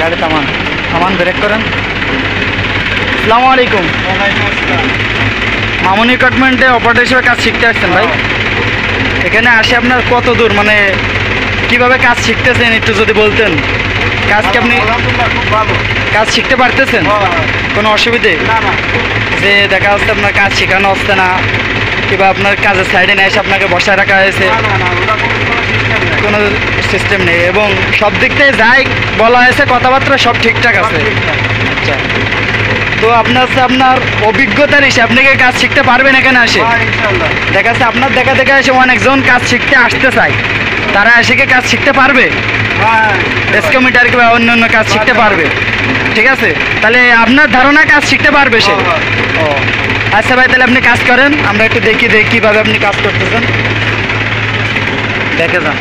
গাড়ি থামান, থামান, ব্রেক করেন। আসসালামু আলাইকুম। মামুনি কাটমেন্টে অপারেটর হিসেবে কাজ শিখতে আসছেন ভাই? এখানে আসে আপনার কত দূর, মানে কিভাবে কাজ শিখতেছেন একটু যদি বলতেন। কাজ কি আপনি কাজ শিখতে পারতেছেন? কোনো অসুবিধে যে দেখা যাচ্ছে আপনার কাজ শেখানো হচ্ছে না, কিংবা আপনার কাজের সাইডে নিয়ে এসে আপনাকে বসায় রাখা হয়েছে, কোনো সিস্টেম নেই এবং সব দিক থেকে যাই বলা হয়েছে কথাবার্তা সব ঠিকঠাক আছে? আচ্ছা, তো আপনার আপনার অভিজ্ঞতার হিসেবে আপনি কি কাজ শিখতে পারবেন এখানে আসে? দেখা যাচ্ছে আপনার দেখা দেখা এসে অনেকজন কাজ শিখতে আসতে চায়, তারা এসে কি কাজ শিখতে পারবে? এসকোমিটার কিংবা অন্য অন্য কাজ শিখতে পারবে? ঠিক আছে, তাহলে আপনার ধারণা কাজ শিখতে পারবে সে? ও আচ্ছা ভাই, তাহলে আপনি কাজ করেন, আমরা একটু দেখি কীভাবে আপনি কাজ করতেছেন, দেখে যান।